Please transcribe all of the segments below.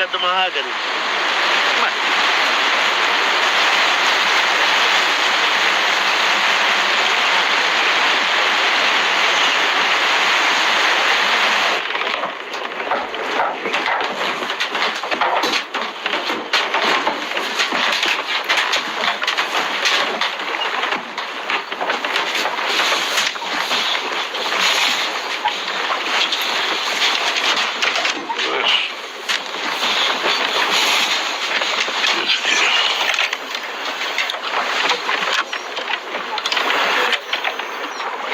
got the mahogany. Come on.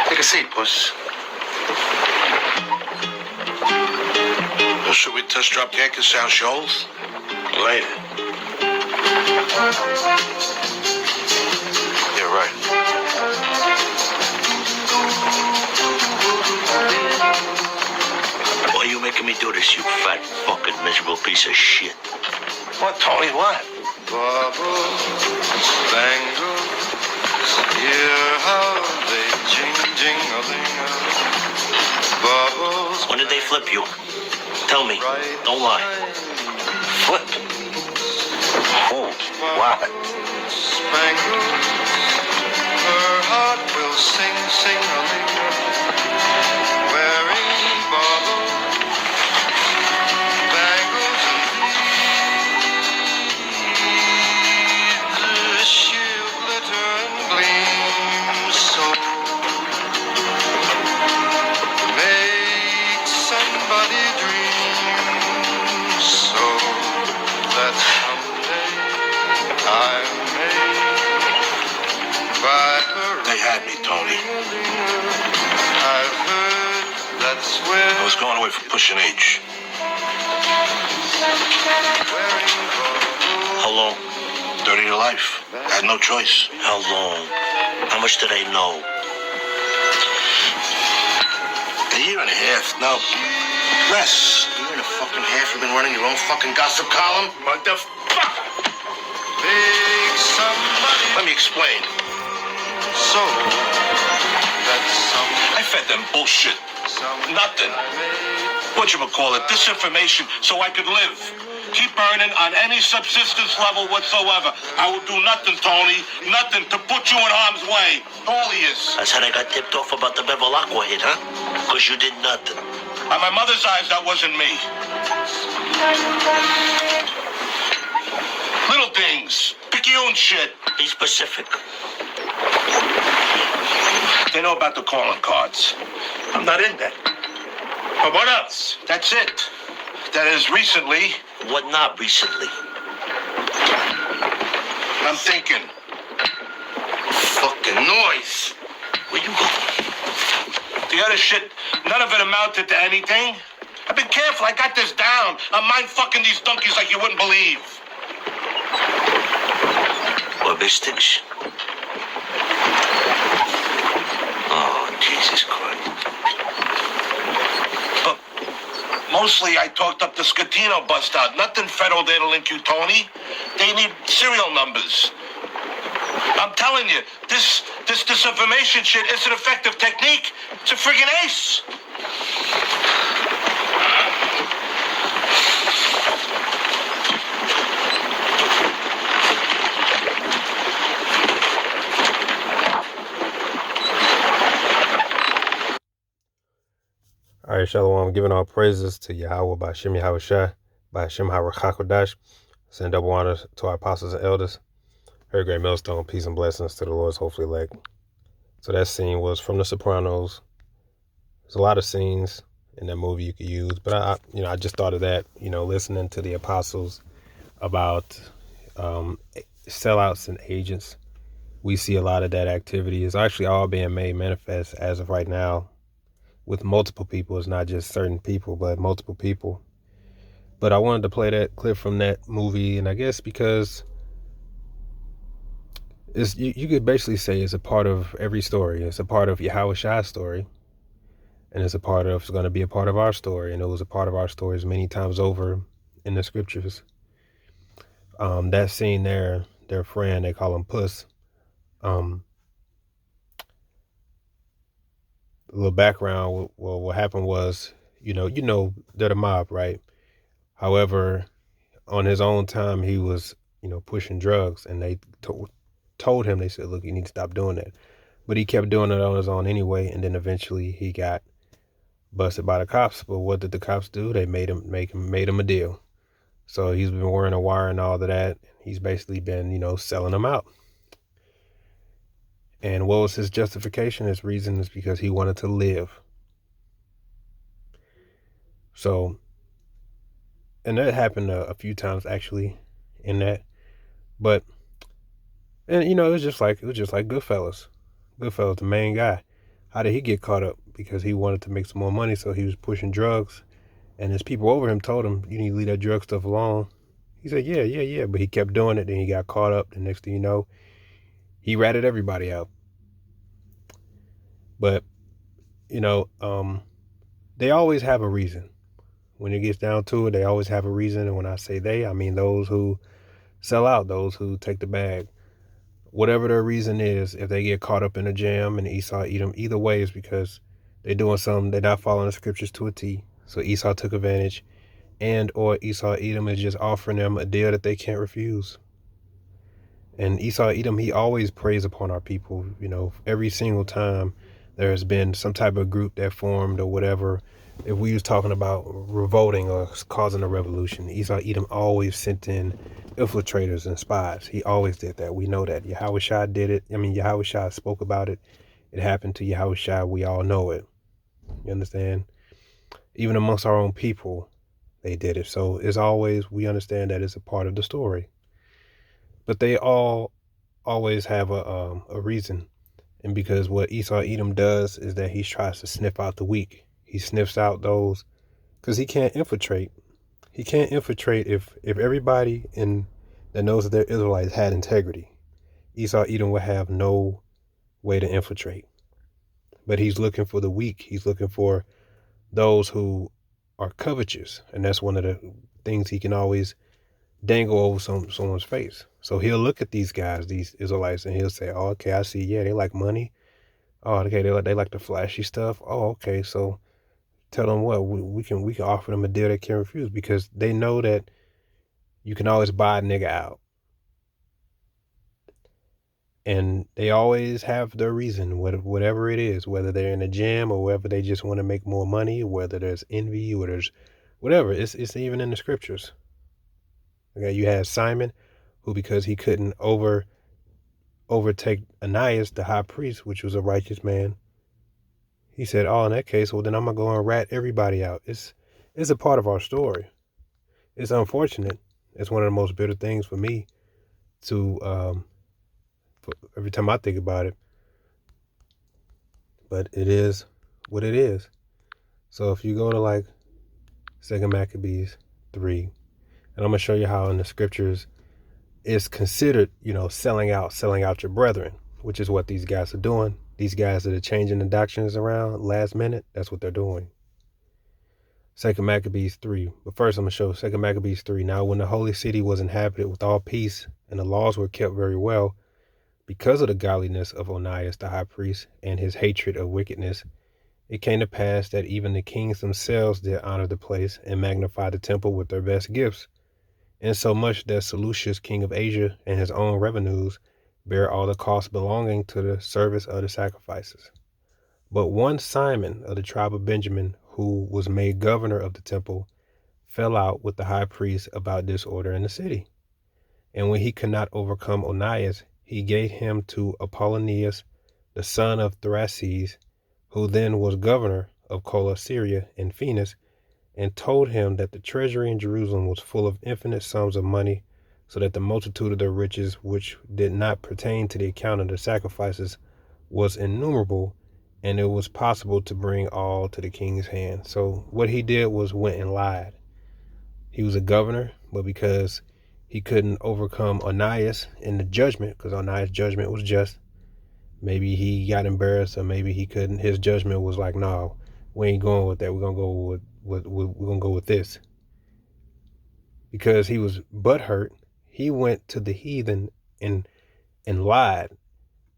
Take a seat, puss. Well, should we test drop the anchor sound shoals? Later. You're right. Why are you making me do this, you fat fucking miserable piece of shit? What, Tony? What? Bubbles, bangles, hear how they jing-jing-a-ling. Bubbles. When did they flip you? Tell me. Don't lie. Flip? Oh, what? Spangles, her heart will sing, sing-a-ling. Wearing bubbles, bangles and beads, she'll glitter and gleam so. Make somebody dream so that someday I may buy her. They had me, Tony. I've heard that's where I was going away from pushing H. wearing bubbles. How long? Dirty to life. I had no choice. How long? How much do they know? A year and a half. No. Less. A year and a fucking half. You've been running your own fucking gossip column? Motherfucker! Big somebody Let me explain. so that I fed them bullshit. Nothing. Whatchamacallit, disinformation so I could live. Keep earning on any subsistence level whatsoever. I will do nothing, Tony. Nothing to put you in harm's way. All he is. That's how they got tipped off about the Bevilacqua hit, huh? Because you did nothing. On my mother's eyes, that wasn't me. Little things. Pick your own shit. Be specific. They know about the calling cards. I'm not in that. But what else? That's it. That is recently. What not recently? I'm thinking. Fucking noise. Where you go? The other shit, none of it amounted to anything. I've been careful. I got this down. I'm mind fucking these donkeys like you wouldn't believe. Logistics? Oh, Jesus Christ. But mostly I talked up the Scatino bust out. Nothing federal there to link you, Tony. They need serial numbers. I'm telling you, this disinformation shit is an effective technique. It's a friggin' ace. All right, Shalom. I'm giving all praises to Yahweh by Shem Yahushua, by Shem HaRachakodash. Send double honor to our apostles and elders. Very great millstone. Peace and blessings to the Lord's hopefully elect. So that scene was from The Sopranos. There's a lot of scenes in that movie you could use, but I just thought of that, listening to the apostles about sellouts and agents. We see a lot of that activity. It's actually all being made manifest as of right now with multiple people. It's not just certain people, but multiple people. But I wanted to play that clip from that movie, and I guess because you could basically say it's a part of every story. It's a part of Yahushua's story, and it's going to be a part of our story, and it was a part of our stories many times over in the scriptures. That scene there, their friend, they call him Puss. A little background. Well, what happened was, they're the mob, right? However, on his own time, he was, pushing drugs, and they told him, they said, look, you need to stop doing that. But he kept doing it on his own anyway, and then eventually he got busted by the cops. But what did the cops do? They made him a deal. So he's been wearing a wire and all of that. He's basically been, selling them out. And what was his justification? His reason is because he wanted to live. So, and that happened a few times actually in that. But, and it was just like Goodfellas. Goodfellas, the main guy. How did he get caught up? Because he wanted to make some more money, so he was pushing drugs. And his people over him told him, you need to leave that drug stuff alone. He said, yeah. But he kept doing it. Then he got caught up. The next thing you know, he ratted everybody out. But, they always have a reason. When it gets down to it, they always have a reason. And when I say they, I mean those who sell out, those who take the bag. Whatever their reason is, if they get caught up in a jam and Esau eat them, either way is because they're doing something, they're not following the scriptures to a T. So Esau took advantage, and or Esau Edom is just offering them a deal that they can't refuse. And Esau Edom, he always preys upon our people. Every single time there has been some type of group that formed or whatever. If we was talking about revolting or causing a revolution, Esau Edom always sent in infiltrators and spies. He always did that. We know that. Yahushua did it. Yahushua spoke about it. It happened to Yahushua. We all know it. You understand? Even amongst our own people, they did it. So it's always, we understand that it's a part of the story. But they all always have a reason. And because what Esau Edom does is that he tries to sniff out the weak. He sniffs out those, because he can't infiltrate. He can't infiltrate if everybody that knows that they're Israelites had integrity. Esau Edom would have no way to infiltrate. But he's looking for the weak. He's looking for those who are covetous. And that's one of the things he can always dangle over someone's face. So he'll look at these guys, these Israelites, and he'll say, oh, okay, I see. Yeah, they like money. Oh, okay, they like the flashy stuff. Oh, okay, so tell them what, we can offer them a deal they can't refuse, because they know that you can always buy a nigga out. And they always have their reason, whatever it is, whether they're in a jam or whether they just want to make more money, whether there's envy or there's whatever. It's even in the scriptures. Okay, you had Simon, who, because he couldn't overtake Ananias, the high priest, which was a righteous man, he said, oh, in that case, well, then I'm going to go and rat everybody out. It's a part of our story. It's unfortunate. It's one of the most bitter things for me to, every time I think about it. But it is what it is. So if you go to like 2 Maccabees 3, and I'm going to show you how in the scriptures it's considered, selling out your brethren, which is what these guys are doing. These guys that are changing the doctrines around last minute, that's what they're doing. 2 Maccabees 3. But first I'm going to show 2 Maccabees 3. Now when the holy city was inhabited with all peace, and the laws were kept very well, because of the godliness of Onias the high priest, and his hatred of wickedness, it came to pass that even the kings themselves did honor the place, and magnify the temple with their best gifts, insomuch that Seleucus, king of Asia, and his own revenues, bear all the costs belonging to the service of the sacrifices. But one Simon of the tribe of Benjamin, who was made governor of the temple, fell out with the high priest about disorder in the city. And when he could not overcome Onias, he gave him to Apollonius, the son of Thraces, who then was governor of Cola, Syria, and Phoenix, and told him that the treasury in Jerusalem was full of infinite sums of money, so that the multitude of their riches, which did not pertain to the account of the sacrifices, was innumerable, and it was possible to bring all to the king's hand. So what he did was went and lied. He was a governor, but because he couldn't overcome Onias in the judgment, because Onias' judgment was just, maybe he got embarrassed, or maybe he couldn't. His judgment was like, no, we ain't going with that. We're gonna go with this. Because he was butthurt, he went to the heathen and lied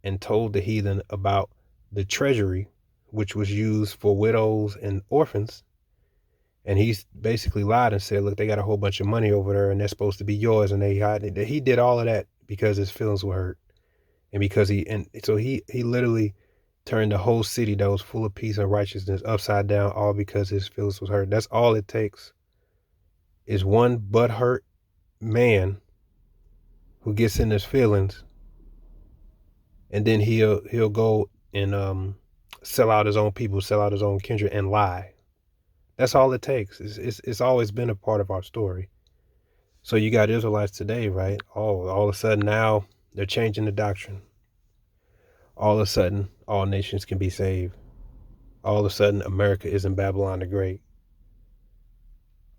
and told the heathen about the treasury, which was used for widows and orphans. And he's basically lied and said, look, they got a whole bunch of money over there and they're supposed to be yours. And they hide it. He did all of that because his feelings were hurt. And because he literally turned the whole city that was full of peace and righteousness upside down, all because his feelings was hurt. That's all it takes is one butthurt man who gets in his feelings, and then he'll go and sell out his own people, sell out his own kindred, and lie. That's all it takes. It's always been a part of our story. So you got Israelites today, right? All of a sudden now they're changing the doctrine. All of a sudden, all nations can be saved. All of a sudden, America isn't Babylon the Great.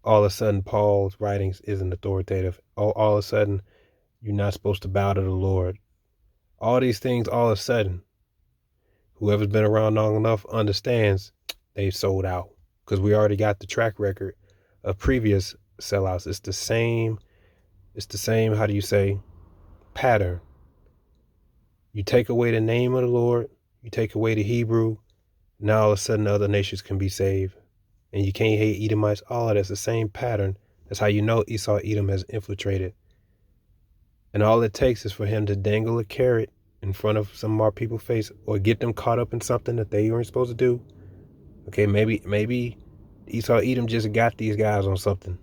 All of a sudden, Paul's writings isn't authoritative. All of a sudden, you're not supposed to bow to the Lord. All these things, all of a sudden, whoever's been around long enough understands they've sold out. Because we already got the track record of previous sellouts. It's the same, how do you say, pattern. You take away the name of the Lord, you take away the Hebrew, now all of a sudden other nations can be saved. And you can't hate Edomites. All of that's the same pattern. That's how you know Esau Edom has infiltrated. And all it takes is for him to dangle a carrot in front of some of our people's face or get them caught up in something that they weren't supposed to do. Okay, maybe Esau Edom just got these guys on something.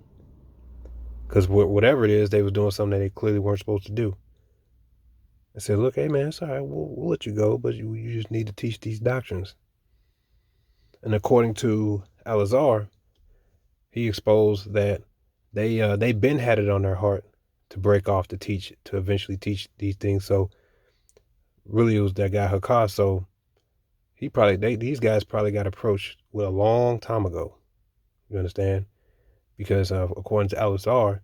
Because whatever it is, they was doing something that they clearly weren't supposed to do. I said, look, hey, man, it's all right. We'll let you go, but you just need to teach these doctrines. And according to Elazar, he exposed that they've been had it on their heart to break off to eventually teach these things. So really it was that guy Hakaz. So these guys probably got approached with a long time ago. You understand? Because according to Elazar,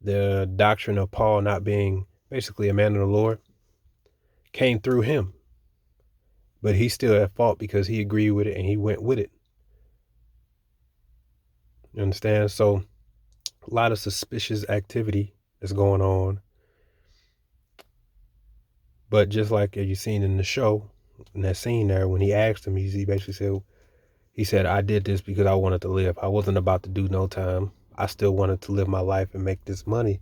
the doctrine of Paul not being basically a man of the Lord came through him. But he's still at fault because he agreed with it and he went with it. You understand? So a lot of suspicious activity that's going on. But just like you seen in the show, in that scene there, when he asked him, he basically said, I did this because I wanted to live. I wasn't about to do no time. I still wanted to live my life and make this money,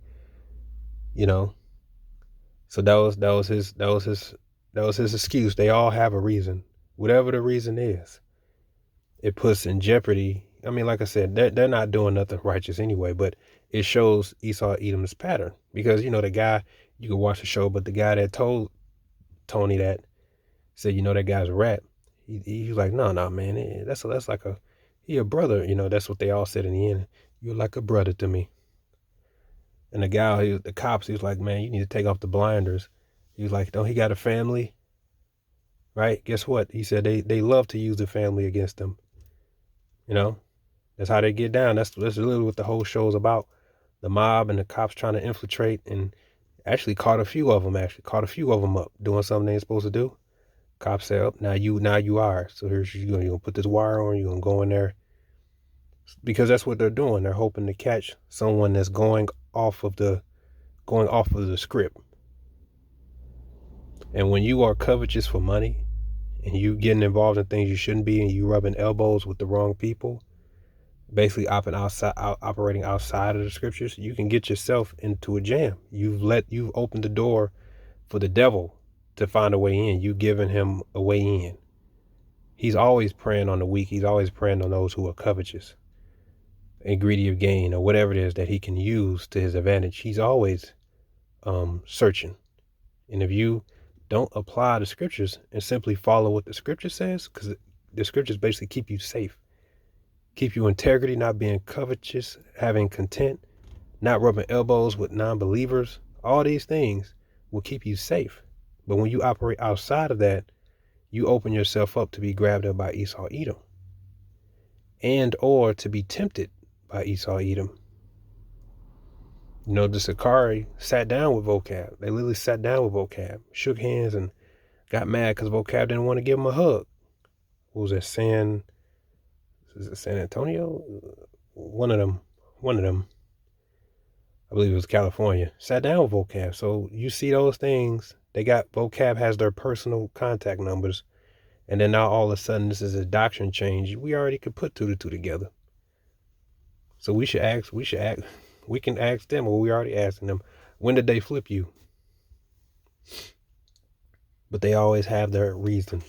you know. So that was his excuse. They all have a reason, whatever the reason is. It puts in jeopardy. I mean, like I said, they're not doing nothing righteous anyway, but it shows Esau Edom's pattern because, you know, the guy, you can watch the show, but the guy that told Tony that said, you know, that guy's a rat. He was like, no, man, that's like he a brother. You know, that's what they all said in the end. You're like a brother to me. And the guy, the cops, he was like, man, you need to take off the blinders. He was like, don't he got a family? Right? Guess what? He said they love to use the family against them. You know, that's how they get down. That's literally what the whole show is about. The mob and the cops trying to infiltrate and actually caught a few of them up doing something they ain't supposed to do. Cops said, oh, now you are. So here's you're gonna put this wire on, you're gonna go in there. Because that's what they're doing. They're hoping to catch someone that's going off of the script. And when you are covetous for money and you getting involved in things you shouldn't be and you rubbing elbows with the wrong people, basically operating outside of the scriptures, you can get yourself into a jam. You've opened the door for the devil to find a way in. You've given him a way in. He's always preying on the weak. He's always preying on those who are covetous and greedy of gain or whatever it is that he can use to his advantage. He's always searching. And if you don't apply the scriptures and simply follow what the scripture says, because the scriptures basically keep you safe, keep you integrity, not being covetous, having content, not rubbing elbows with non-believers, all these things will keep you safe. But when you operate outside of that, you open yourself up to be grabbed up by Esau Edom and or to be tempted by Esau Edom. You know, the Sakari sat down with Vocab. They literally sat down with Vocab, shook hands, and got mad because Vocab didn't want to give him a hug. What was that, San Antonio? One of them. I believe it was California. Sat down with Vocab. So you see those things. Vocab has their personal contact numbers. And then now all of a sudden this is a doctrine change. We already could put two to two together. So we can ask them, or we already asking them, when did they flip you? But they always have their reason.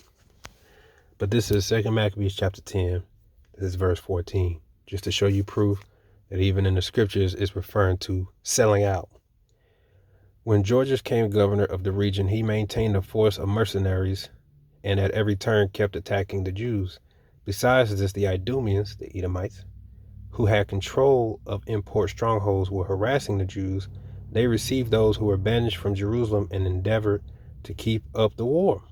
But this is 2 Maccabees chapter 10. This is verse 14. Just to show you proof that even in the scriptures it's referring to selling out. When Georges came governor of the region, he maintained a force of mercenaries and at every turn kept attacking the Jews. Besides this, the Idumeans, the Edomites, who had control of import strongholds, were harassing the Jews. They received those who were banished from Jerusalem and endeavored to keep up the war.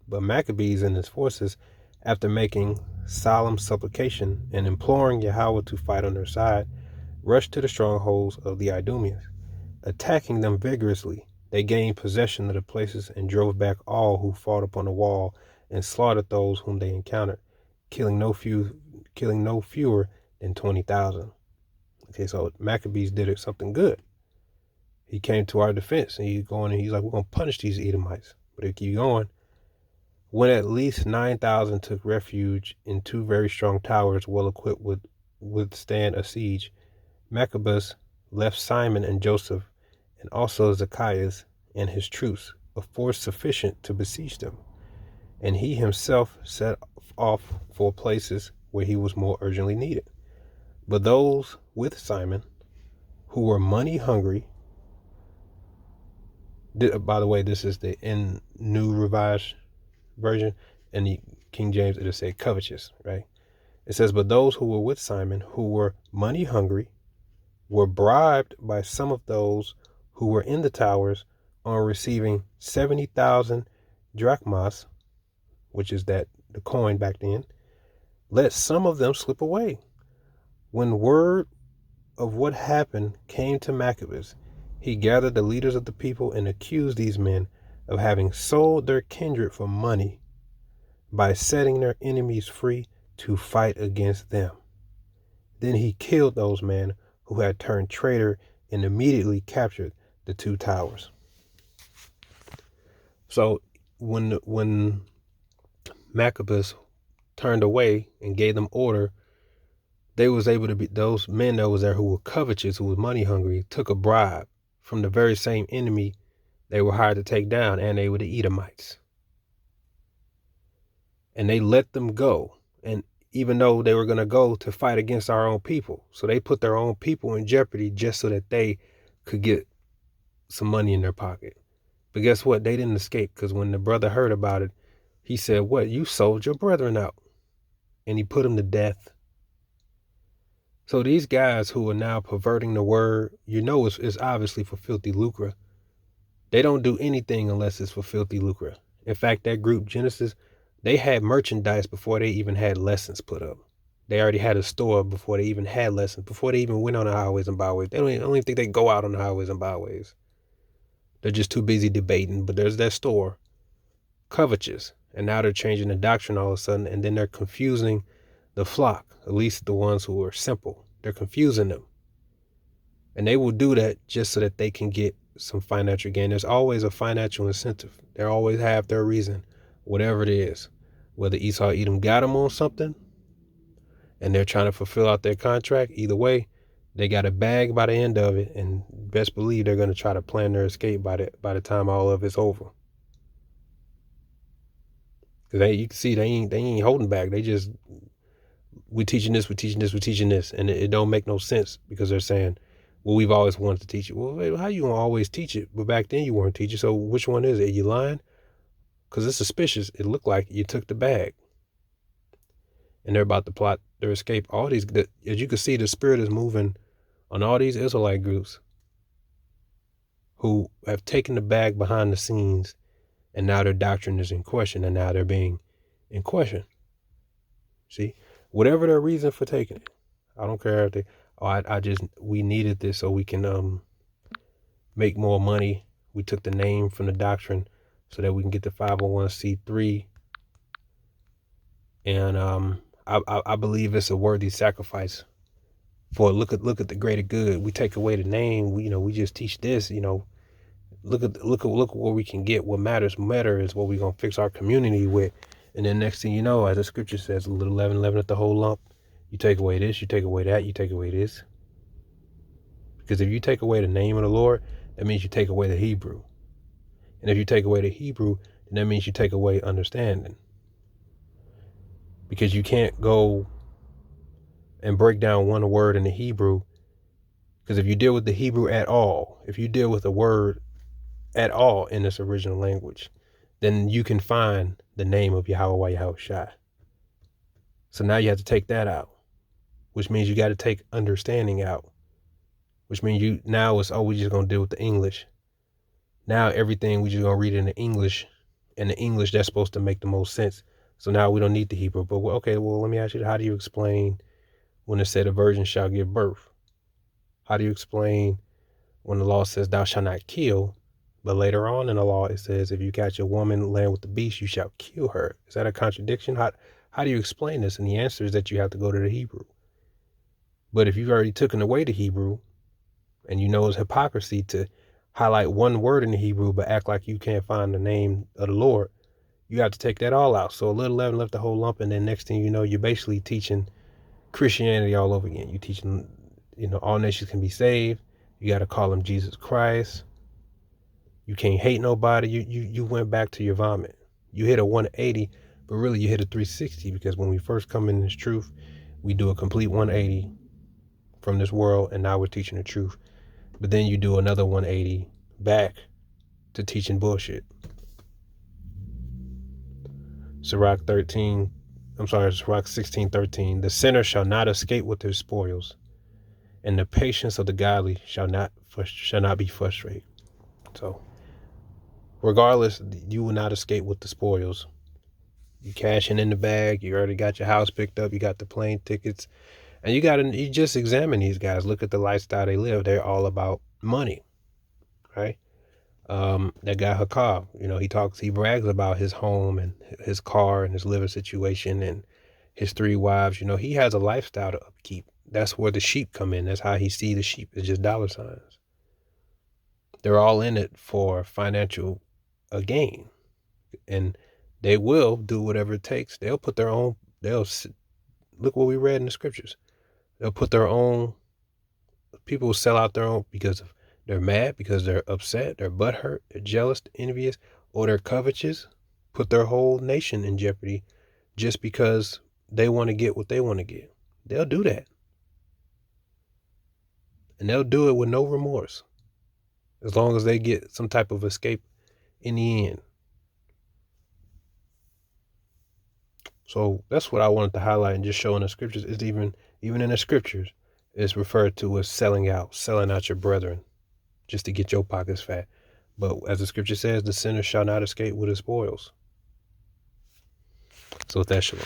But Maccabees and his forces, after making solemn supplication and imploring Yahweh to fight on their side, rushed to the strongholds of the Idumeans. Attacking them vigorously, they gained possession of the places and drove back all who fought upon the wall and slaughtered those whom they encountered, killing no fewer than 20,000. Okay, so Maccabees did something good. He came to our defense, and he's like, we're going to punish these Edomites. But they keep going. When at least 9,000 took refuge in 2 very strong towers, well equipped with withstand a siege, Maccabeus left Simon and Joseph, and also Zacchaeus and his troops, a force sufficient to besiege them. And he himself set off for places where he was more urgently needed. But those with Simon, who were money hungry, by the way, this is the New Revised Version. In the King James, it'll say covetous, right? It says, but those who were with Simon, who were money hungry, were bribed by some of those who were in the towers on receiving 70,000 drachmas, which is the coin back then. Let some of them slip away. When word of what happened came to Maccabeus, he gathered the leaders of the people and accused these men of having sold their kindred for money by setting their enemies free to fight against them. Then he killed those men who had turned traitor and immediately captured the 2 towers. So when Maccabeus turned away and gave them order, they was able to be, those men that was there who were covetous, who was money hungry, took a bribe from the very same enemy they were hired to take down, and they were the Edomites. And they let them go. And even though they were going to go to fight against our own people. So they put their own people in jeopardy just so that they could get some money in their pocket. But guess what? They didn't escape, because when the brother heard about it, he said, what? You sold your brethren out. And he put them to death. So these guys who are now perverting the word, it's obviously for filthy lucre. They don't do anything unless it's for filthy lucre. In fact, that group Genesis, they had merchandise before they even had lessons put up. They already had a store before they even had lessons, before they even went on the highways and byways. I don't even think they go out on the highways and byways. They're just too busy debating, but there's that store, covetous. And now they're changing the doctrine all of a sudden, and then they're confusing the flock, at least the ones who are simple. They're confusing them. And they will do that just so that they can get some financial gain. There's always a financial incentive. They always have their reason, whatever it is. Whether Esau Edom got them on something and they're trying to fulfill out their contract, either way, they got a bag by the end of it, and best believe they're going to try to plan their escape by the time all of it's over. Because you can see they ain't holding back. They just, we're teaching this, and it don't make no sense, because they're saying, well, we've always wanted to teach it. Well, wait, how you gonna always teach it? But back then you weren't teaching. So which one is it? Are you lying? Because it's suspicious. It looked like you took the bag. And they're about to plot their escape. As you can see, the spirit is moving on all these Israelite groups who have taken the bag behind the scenes, and now their doctrine is in question, and now they're being in question. See, whatever their reason for taking it, I don't care if they, we needed this so we can make more money. We took the name from the doctrine so that we can get the 501c3. And I believe it's a worthy sacrifice for look at the greater good. We take away the name, we just teach this, look at what we can get. What matters is what we're gonna fix our community with. And then next thing you know, as the scripture says, a little leaven leaveneth the whole lump. You take away this, you take away that, you take away this. Because if you take away the name of the Lord, that means you take away the Hebrew. And if you take away the Hebrew, then that means you take away understanding. Because you can't go and break down one word in the Hebrew. Because if you deal with the Hebrew at all, if you deal with a word at all in its original language, then you can find the name of Yahweh Yahushua. So now you have to take that out, which means you got to take understanding out, which means now it's, we just going to deal with the English. Now everything we just going to read in the English, and the English that's supposed to make the most sense. So now we don't need the Hebrew. But okay, well, let me ask you, how do you explain when it said a virgin shall give birth? How do you explain when the law says thou shalt not kill, but later on in the law it says if you catch a woman laying with the beast, you shall kill her? Is that a contradiction? How do you explain this? And the answer is that you have to go to the Hebrew. But if you've already taken away the Hebrew, and you know it's hypocrisy to highlight one word in the Hebrew but act like you can't find the name of the Lord, you have to take that all out. So a little leaven left the whole lump, and then next thing you know, you're basically teaching Christianity all over again. You're teaching, all nations can be saved. You got to call him Jesus Christ. You can't hate nobody. You went back to your vomit. You hit a 180, but really you hit a 360, because when we first come in this truth, we do a complete 180 from this world, and now we're teaching the truth. But then you do another 180 back to teaching bullshit. Sirach 16:13. The sinner shall not escape with his spoils, and the patience of the godly shall not be frustrated. So regardless, you will not escape with the spoils. You cashing in the bag, you already got your house picked up, you got the plane tickets, and you just examine these guys. Look at the lifestyle they live. They're all about money, right? That guy Hakab, he brags about his home and his car and his living situation and his 3 wives. He has a lifestyle to upkeep. That's where the sheep come in. That's how he sees the sheep. It's just dollar signs. They're all in it for financial gain, and they will do whatever it takes. Look what we read in the scriptures. They'll put their own, people will sell out their own because they're mad, because they're upset, they're butthurt, they're jealous, envious, or they're covetous. Put their whole nation in jeopardy just because they want to get what they want to get. They'll do that. And they'll do it with no remorse, as long as they get some type of escape in the end. So that's what I wanted to highlight and just show in the scriptures. Is even in the scriptures, it's referred to as selling out your brethren, just to get your pockets fat. But as the scripture says, the sinner shall not escape with his spoils. So with that, shalom.